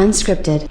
Unscripted.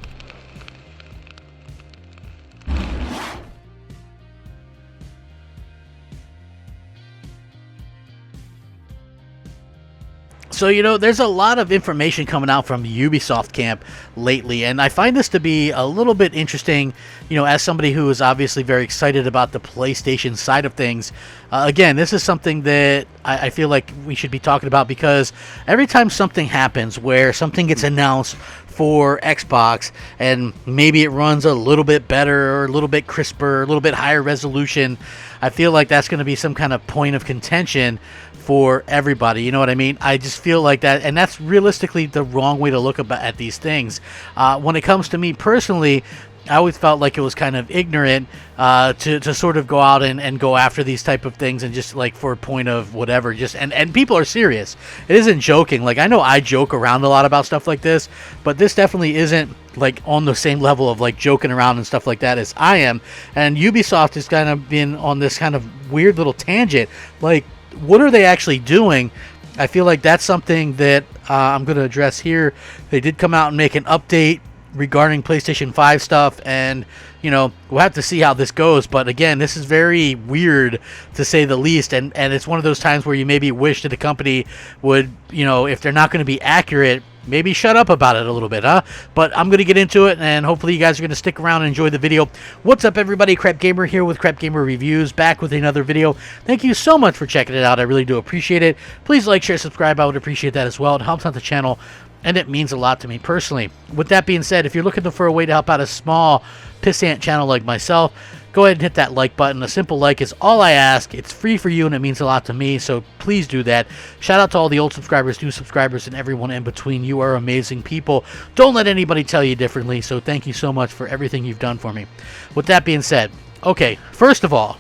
So, there's a lot of information coming out from the Ubisoft camp lately, and I find this to be a little bit interesting, as somebody who is obviously very excited about the PlayStation side of things. Again, this is something that I feel like we should be talking about, because every time something happens where something gets announced for Xbox and maybe it runs a little bit better or a little bit crisper, a little bit higher resolution, I feel like that's going to be some kind of point of contention for everybody. You know what I mean? I just feel like that, and that's realistically the wrong way to look at these things. When it comes to me personally, I always felt like it was kind of ignorant to sort of go out and go after these type of things and just like for a point of whatever. And people are serious. It isn't joking. Like, I know I joke around a lot about stuff like this, but this definitely isn't like on the same level of like joking around and stuff like that as I am. And Ubisoft has kind of been on this kind of weird little tangent. Like, what are they actually doing? I feel like that's something that I'm going to address here. They did come out and make an update regarding PlayStation 5 stuff, and we'll have to see how this goes. But again, this is very weird to say the least, and it's one of those times where you maybe wish that the company would, if they're not going to be accurate, maybe shut up about it a little bit, huh? But I'm going to get into it, and hopefully you guys are going to stick around and enjoy the video. What's up, everybody? Crapgamer here with Crapgamer Reviews, back with another video. Thank you so much for checking it out. I really do appreciate it. Please like, share, subscribe. I would appreciate that as well. It helps out the channel, and it means a lot to me personally. With that being said, if you're looking for a way to help out a small pissant channel like myself, go ahead and hit that like button. A simple like is all I ask. It's free for you, and it means a lot to me, so please do that. Shout out to all the old subscribers, new subscribers, and everyone in between. You are amazing people. Don't let anybody tell you differently, so thank you so much for everything you've done for me. With that being said, okay, first of all,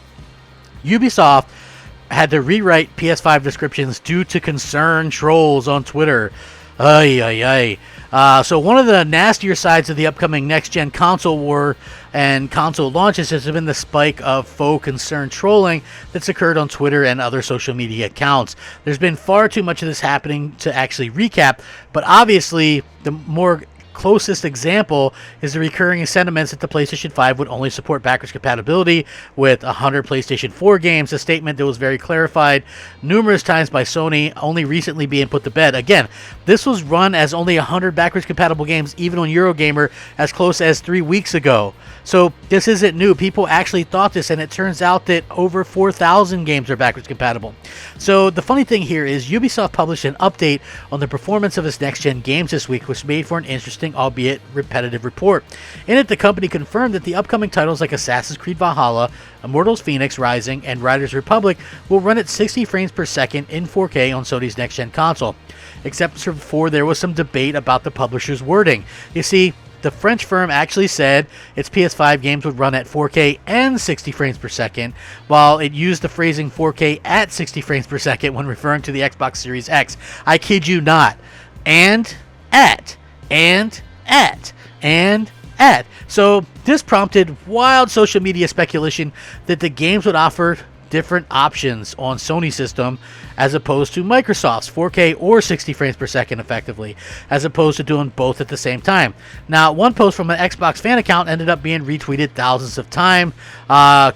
Ubisoft had to rewrite PS5 descriptions due to concerned trolls on Twitter. So one of the nastier sides of the upcoming next-gen console war and console launches has been the spike of faux concern trolling that's occurred on Twitter and other social media accounts. There's been far too much of this happening to actually recap, but obviously the more closest example is the recurring sentiments that the PlayStation 5 would only support backwards compatibility with 100 PlayStation 4 games, a statement that was very clarified numerous times by Sony, only recently being put to bed. Again, this was run as only 100 backwards compatible games, even on Eurogamer, as close as 3 weeks ago. So this isn't new. People actually thought this, and it turns out that over 4,000 games are backwards compatible. So the funny thing here is Ubisoft published an update on the performance of its next-gen games this week, which made for an interesting, albeit repetitive, report. In it, the company confirmed that the upcoming titles like Assassin's Creed Valhalla, Immortals Phoenix Rising, and Riders Republic will run at 60 frames per second in 4K on Sony's next-gen console. Except for there was some debate about the publisher's wording. You see, the French firm actually said its PS5 games would run at 4K and 60 frames per second, while it used the phrasing 4K at 60 frames per second when referring to the Xbox Series X. I kid you not. And at. So this prompted wild social media speculation that the games would offer different options on Sony system as opposed to Microsoft's 4K or 60 frames per second effectively, as opposed to doing both at the same time. Now, one post from an Xbox fan account ended up being retweeted thousands of times,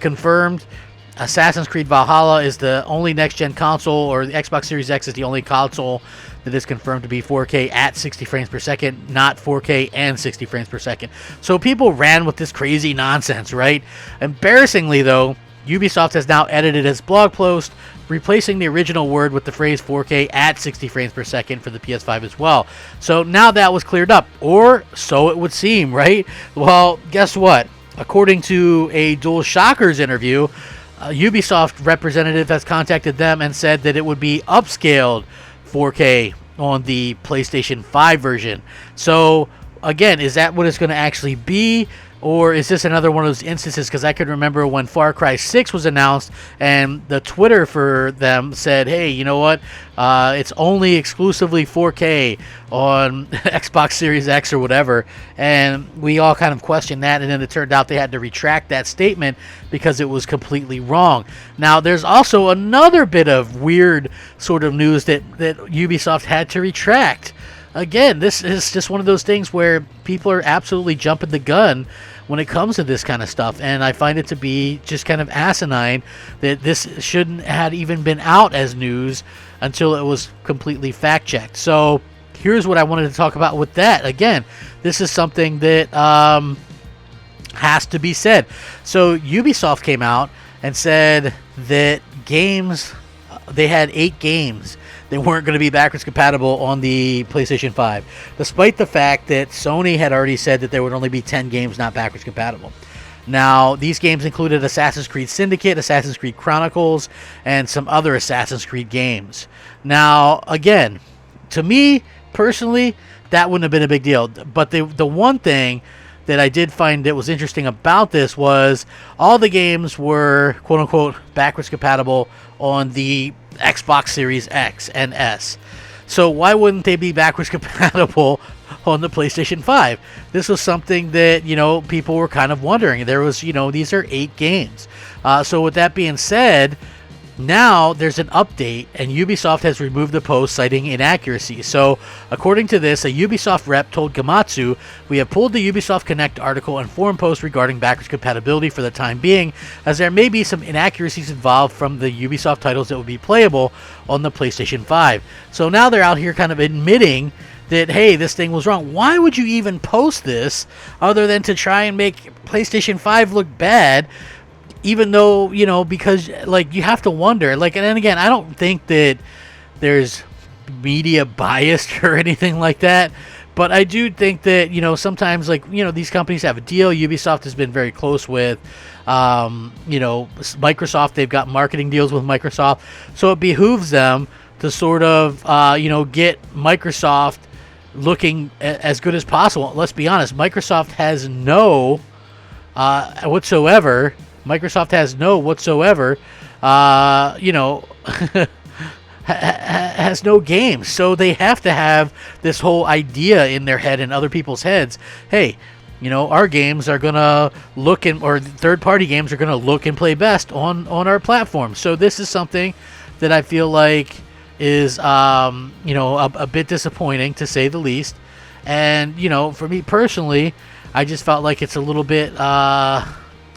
confirmed Assassin's Creed Valhalla is the only next-gen console, or the Xbox Series X is the only console that is confirmed to be 4K at 60 frames per second, not 4K and 60 frames per second. So people ran with this crazy nonsense, right? Embarrassingly, though, Ubisoft has now edited its blog post, replacing the original word with the phrase 4K at 60 frames per second for the PS5 as well. So now that was cleared up, or so it would seem, right? Well, guess what? According to a DualShockers interview, Ubisoft representative has contacted them and said that it would be upscaled 4K on the PlayStation 5 version. So again, is that what it's going to actually be? Or is this another one of those instances? Because I can remember when Far Cry 6 was announced and the Twitter for them said, hey, you know what? It's only exclusively 4K on Xbox Series X or whatever. And we all kind of questioned that. And then it turned out they had to retract that statement because it was completely wrong. Now, there's also another bit of weird sort of news that Ubisoft had to retract. again, this is just one of those things where people are absolutely jumping the gun when it comes to this kind of stuff, and I find it to be just kind of asinine that this shouldn't have even been out as news until it was completely fact-checked. So here's what I wanted to talk about with that. Again, this is something that has to be said. So Ubisoft came out and said that they had 8 games that weren't going to be backwards compatible on the PlayStation 5, despite the fact that Sony had already said that there would only be 10 games not backwards compatible. Now, these games included Assassin's Creed Syndicate, Assassin's Creed Chronicles, and some other Assassin's Creed games. Now, again, to me, personally, that wouldn't have been a big deal. But the one thing that I did find that was interesting about this was all the games were, quote-unquote, backwards compatible on the Xbox Series X and S. So why wouldn't they be backwards compatible on the PlayStation 5? This was something that, people were kind of wondering. There was, these are 8 games. So with that being said, now there's an update, and Ubisoft has removed the post citing inaccuracies. So according to this, a Ubisoft rep told Gamatsu, "We have pulled the Ubisoft Connect article and forum post regarding backwards compatibility for the time being, as there may be some inaccuracies involved from the Ubisoft titles that will be playable on the PlayStation 5. So now they're out here kind of admitting that, hey, this thing was wrong. Why would you even post this other than to try and make PlayStation 5 look bad? Even though, because, you have to wonder, and then again, I don't think that there's media bias or anything like that, but I do think that, sometimes, these companies have a deal. Ubisoft has been very close with, Microsoft. They've got marketing deals with Microsoft, so it behooves them to sort of, get Microsoft looking as good as possible. Let's be honest, Microsoft has no whatsoever has no games. So they have to have this whole idea in their head and other people's heads. Hey, our games are going to look or third-party games are going to look and play best on our platform. So this is something that I feel like is, a bit disappointing, to say the least. And, for me personally, I just felt like it's a little bit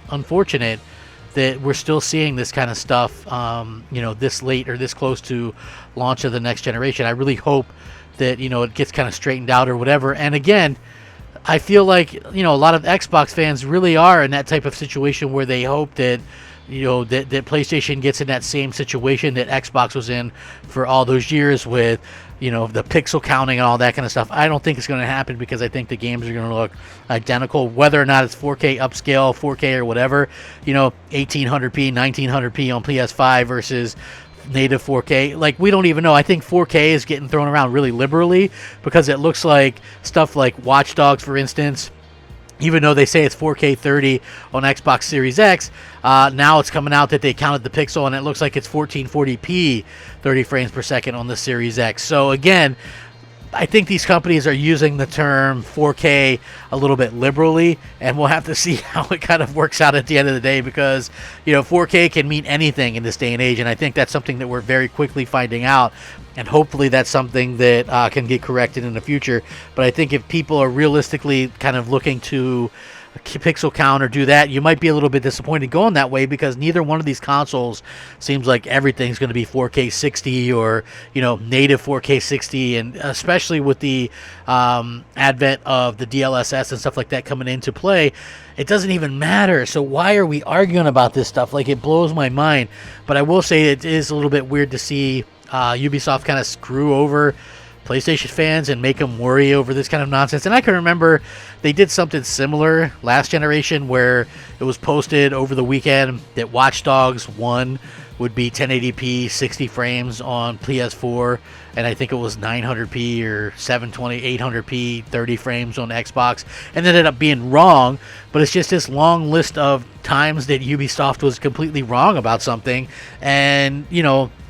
unfortunate that we're still seeing this kind of stuff, this late or this close to launch of the next generation. I really hope that, it gets kind of straightened out or whatever. And again, I feel like, a lot of Xbox fans really are in that type of situation where they hope that, that PlayStation gets in that same situation that Xbox was in for all those years with, the pixel counting and all that kind of stuff. I don't think it's going to happen, because I think the games are going to look identical, whether or not it's 4K upscale, 4K or whatever, 1800p, 1900p on PS5 versus native 4K. We don't even know. I think 4K is getting thrown around really liberally, because it looks like stuff like Watch Dogs, for instance, even though they say it's 4K 30 on Xbox Series X, now it's coming out that they counted the pixel, and it looks like it's 1440p 30 frames per second on the Series X. So again, I think these companies are using the term 4K a little bit liberally, and we'll have to see how it kind of works out at the end of the day, because 4K can mean anything in this day and age, and I think that's something that we're very quickly finding out, and hopefully that's something that can get corrected in the future. But I think if people are realistically kind of looking to pixel count or do that, you might be a little bit disappointed going that way, because neither one of these consoles seems like everything's going to be 4K 60 or native 4K 60, and especially with the advent of the DLSS and stuff like that coming into play, it doesn't even matter. So why are we arguing about this stuff? It blows my mind. But I will say it is a little bit weird to see Ubisoft kind of screw over PlayStation fans and make them worry over this kind of nonsense. And I can remember they did something similar last generation, where it was posted over the weekend that Watch Dogs 1 would be 1080p 60 frames on PS4, and I think it was 900p or 720 800p 30 frames on Xbox, and it ended up being wrong. But it's just this long list of times that Ubisoft was completely wrong about something. And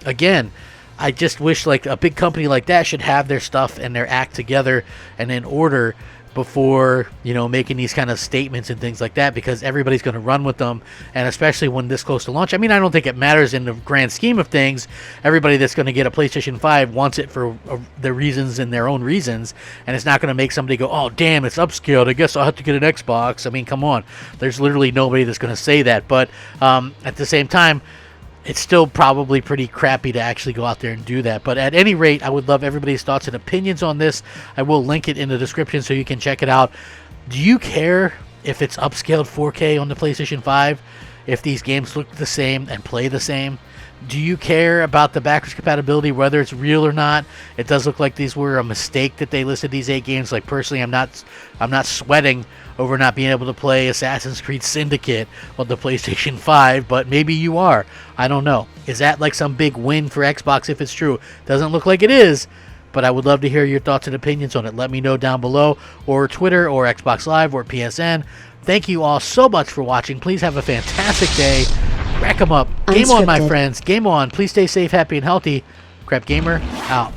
again, I just wish like a big company like that should have their stuff and their act together and in order before, you know, making these kind of statements and things like that, because everybody's going to run with them, and especially when this close to launch. I mean, I don't think it matters in the grand scheme of things. Everybody that's going to get a PlayStation 5 wants it for their reasons and their own reasons, and it's not going to make somebody go, oh, damn, it's upscaled, I guess I'll have to get an Xbox. I mean, come on. There's literally nobody that's going to say that, but at the same time, it's still probably pretty crappy to actually go out there and do that. But at any rate, I would love everybody's thoughts and opinions on this. I will link it in the description so you can check it out. Do you care if it's upscaled 4K on the PlayStation 5? If these games look the same and play the same? Do you care about the backwards compatibility, whether it's real or not? It does look like these were a mistake that they listed these 8 games. Like, personally, I'm not sweating over not being able to play Assassin's Creed Syndicate on the PlayStation 5, but maybe you are. I don't know. Is that like some big win for Xbox if it's true? Doesn't look like it is, but I would love to hear your thoughts and opinions on it. Let me know down below, or Twitter, or Xbox Live, or PSN. Thank you all so much for watching. Please have a fantastic day. Rack 'em up. Game on, my friends. Game on. Please stay safe, happy, and healthy. Crapgamer, out.